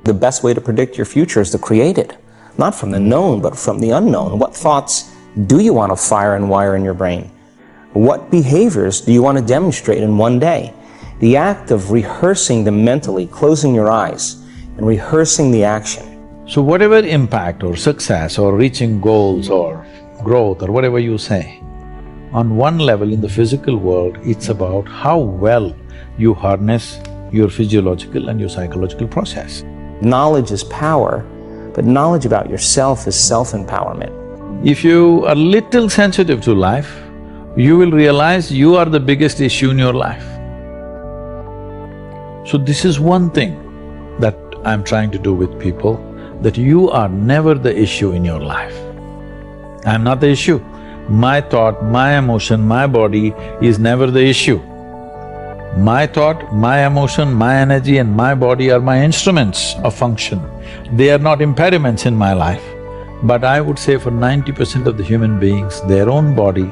The best way to predict your future is to create it, not from the known, but from the unknown. What thoughts do you want to fire and wire in your brain? What behaviors do you want to demonstrate in one day? The act of rehearsing them mentally, closing your eyes, and rehearsing the action. So whatever impact or success or reaching goals or growth or whatever you say, on one level in the physical world, it's about how well you harness your physiological and your psychological process. Knowledge is power, but knowledge about yourself is self-empowerment. If you are little sensitive to life, you will realize you are the biggest issue in your life. So this is one thing that I'm trying to do with people, that you are never the issue in your life. I'm not the issue. My thought, my emotion, my body is never the issue. My thought, my emotion, my energy and my body are my instruments of function. They are not impediments in my life. But I would say for 90% of the human beings, their own body,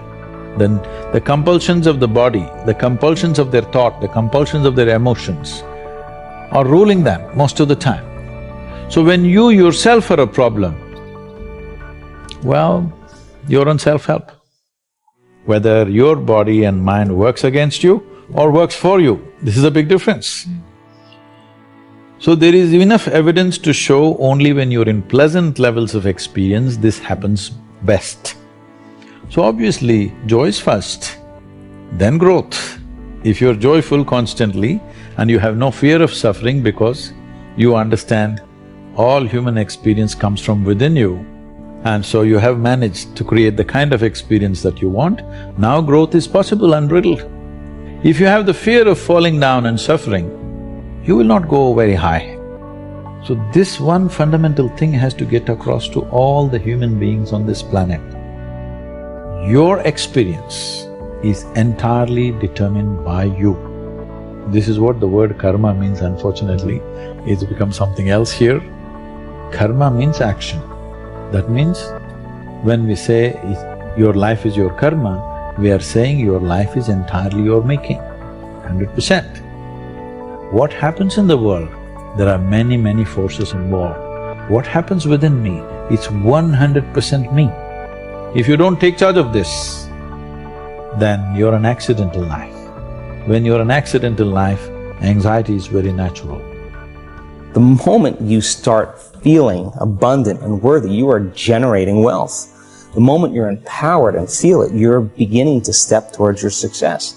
then the compulsions of the body, the compulsions of their thought, the compulsions of their emotions are ruling them most of the time. So when you yourself are a problem, well, you're on self-help. Whether your body and mind works against you or works for you, this is a big difference. So there is enough evidence to show only when you're in pleasant levels of experience, this happens best. So obviously, joy is first, then growth. If you're joyful constantly and you have no fear of suffering because you understand all human experience comes from within you, and so you have managed to create the kind of experience that you want, now growth is possible unbridled. If you have the fear of falling down and suffering, you will not go very high. So this one fundamental thing has to get across to all the human beings on this planet. Your experience is entirely determined by you. This is what the word karma means, unfortunately. It's become something else here. Karma means action. That means when we say your life is your karma, we are saying your life is entirely your making, 100%. What happens in the world? There are many, many forces involved. What happens within me? It's 100% me. If you don't take charge of this, then you're an accidental life. When you're an accidental life, anxiety is very natural. The moment you start feeling abundant and worthy, you are generating wealth. The moment you're empowered and feel it, you're beginning to step towards your success.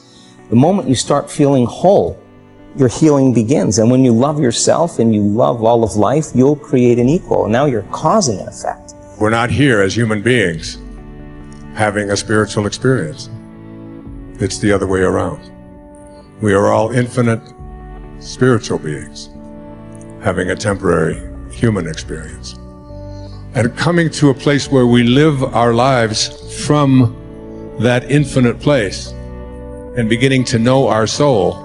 The moment you start feeling whole, your healing begins. And when you love yourself and you love all of life, you'll create an equal. And now you're causing an effect. We're not here as human beings having a spiritual experience. It's the other way around. We are all infinite spiritual beings having a temporary human experience. And coming to a place where we live our lives from that infinite place and beginning to know our soul.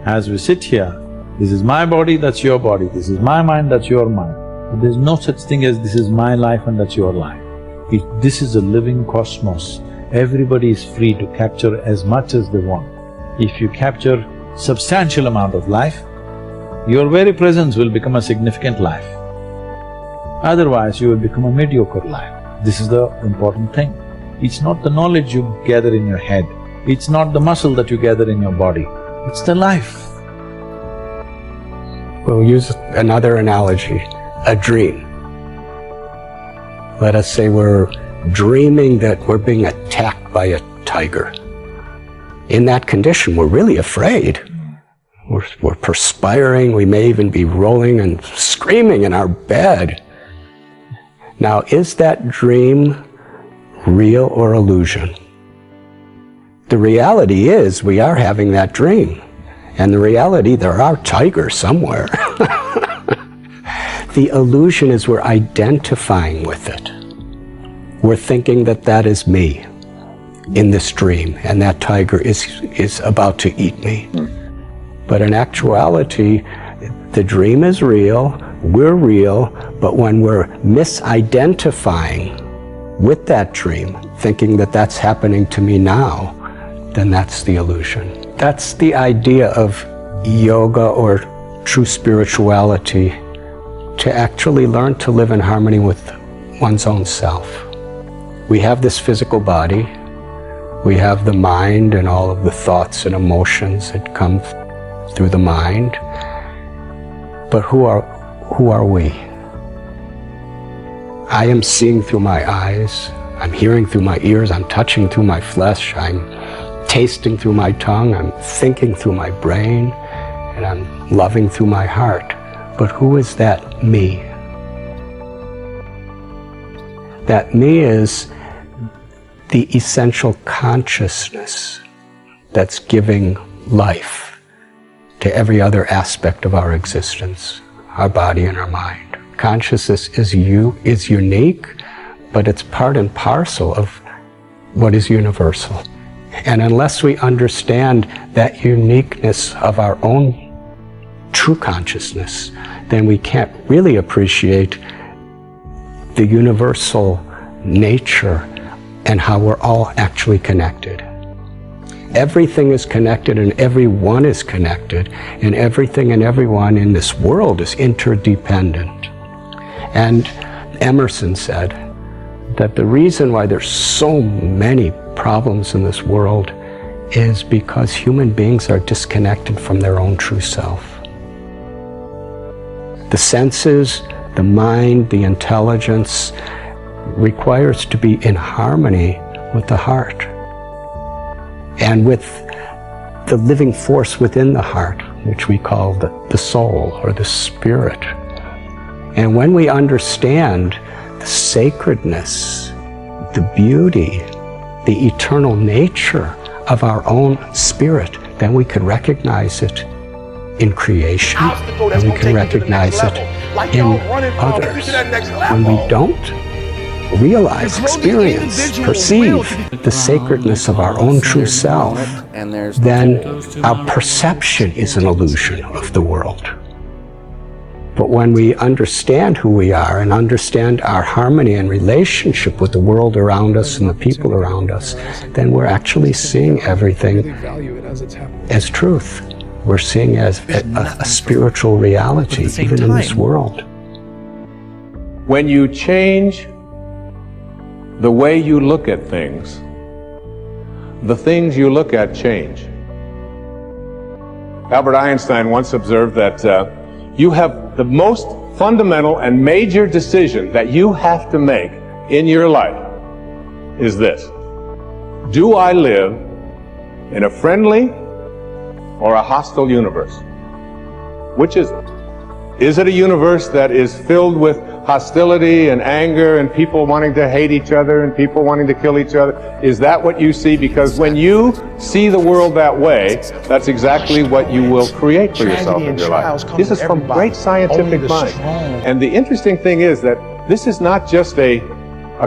As we sit here, this is my body, that's your body, this is my mind, that's your mind. There's no such thing as this is my life and that's your life. This is a living cosmos. Everybody is free to capture as much as they want. If you capture substantial amount of life, your very presence will become a significant life. Otherwise, you will become a mediocre life. This is the important thing. It's not the knowledge you gather in your head, it's not the muscle that you gather in your body, it's the life. We'll use another analogy, a dream. Let us say we're dreaming that we're being attacked by a tiger. In that condition, we're really afraid. We're perspiring, we may even be rolling and screaming in our bed. Now, is that dream real or illusion? The reality is we are having that dream. And the reality, there are tigers somewhere. The illusion is we're identifying with it. We're thinking that that is me in this dream, and that tiger is about to eat me. But in actuality, the dream is real, we're real, but when we're misidentifying with that dream, thinking that that's happening to me now, then that's the illusion. That's the idea of yoga or true spirituality to actually learn to live in harmony with one's own self. We have this physical body, we have the mind and all of the thoughts and emotions that come through the mind, but who are we? I am seeing through my eyes, I'm hearing through my ears, I'm touching through my flesh, I'm tasting through my tongue, I'm thinking through my brain, and I'm loving through my heart. But who is that me? That me is the essential consciousness that's giving life to every other aspect of our existence, our body and our mind. Consciousness is unique, but it's part and parcel of what is universal. And unless we understand that uniqueness of our own true consciousness, then we can't really appreciate the universal nature and how we're all actually connected. Everything is connected and everyone is connected, and everything and everyone in this world is interdependent. And Emerson said that the reason why there's so many problems in this world is because human beings are disconnected from their own true self. The senses, the mind, the intelligence requires to be in harmony with the heart and with the living force within the heart, which we call the soul or the spirit. And when we understand the sacredness, the beauty, the eternal nature of our own spirit, then we can recognize it in creation, and we can recognize it in others. When we don't realize, experience, perceive the sacredness of our own true self, then our perception is an illusion of the world. But when we understand who we are and understand our harmony and relationship with the world around us and the people around us, then we're actually seeing everything as truth. We're seeing as a spiritual reality, even in this world. When you change the way you look at things, the things you look at change. Albert Einstein once observed that you have the most fundamental and major decision that you have to make in your life is this: do I live in a friendly or a hostile universe? Which is it? Is it a universe that is filled with hostility and anger and people wanting to hate each other and people wanting to kill each other? Is that what you see? Because when you see the world that way, that's exactly what you will create for yourself in your life. This is from great scientific mind. And the interesting thing is that this is not just a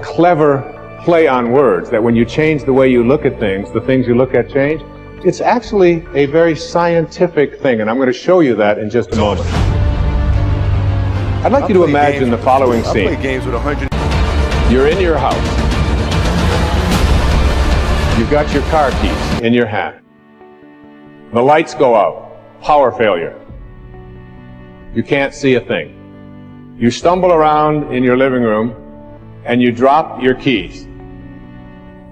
clever play on words, that when you change the way you look at things, the things you look at change. It's actually a very scientific thing, and I'm going to show you that in just a moment. I'd like you to imagine the following scene. You're in your house. You've got your car keys in your hand. The lights go out. Power failure. You can't see a thing. You stumble around in your living room and you drop your keys.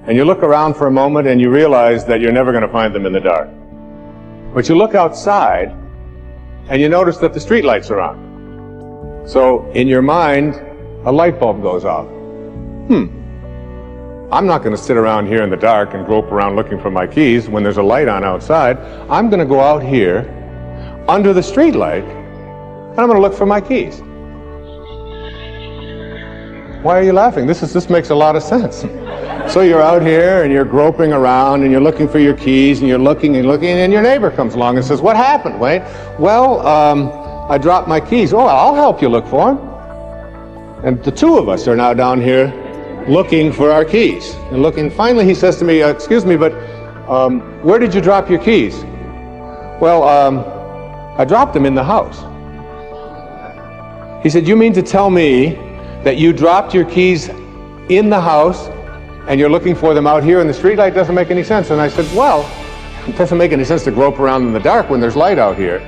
And you look around for a moment and you realize that you're never going to find them in the dark. But you look outside and you notice that the streetlights are on. So in your mind, a light bulb goes off. I'm not going to sit around here in the dark and grope around looking for my keys when there's a light on outside. I'm going to go out here under the streetlight and I'm going to look for my keys. Why are you laughing? This makes a lot of sense. So you're out here and you're groping around and you're looking for your keys and you're looking and looking, and your neighbor comes along and says, "What happened, Wayne?" "Well, I dropped my keys." "Oh, I'll help you look for them." And the two of us are now down here looking for our keys and looking. Finally, he says to me, "Excuse me, but where did you drop your keys?" "Well, I dropped them in the house." He said, "You mean to tell me that you dropped your keys in the house and you're looking for them out here in the streetlight? Doesn't make any sense." And I said, "Well, it doesn't make any sense to grope around in the dark when there's light out here.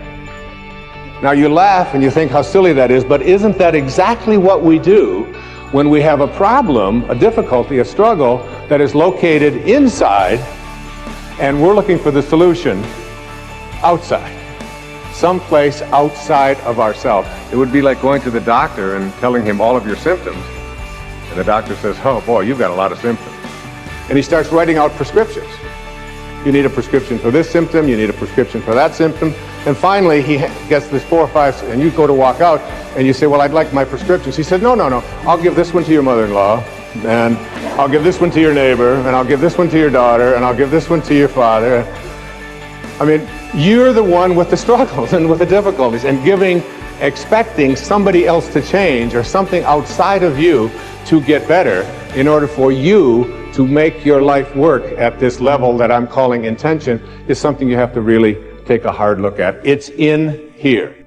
Now you laugh and you think how silly that is, but isn't that exactly what we do when we have a problem, a difficulty, a struggle that is located inside, and we're looking for the solution outside, someplace outside of ourselves? It would be like going to the doctor and telling him all of your symptoms, and the doctor says, oh boy, you've got a lot of symptoms. And he starts writing out prescriptions. You need a prescription for this symptom, you need a prescription for that symptom, and finally he gets this 4 or 5, and you go to walk out, and you say, well, I'd like my prescriptions. He said, no, I'll give this one to your mother-in-law, and I'll give this one to your neighbor, and I'll give this one to your daughter, and I'll give this one to your father. I mean, you're the one with the struggles and with the difficulties, and expecting somebody else to change or something outside of you to get better in order for you to make your life work at this level that I'm calling intention is something you have to really take a hard look at. It's in here.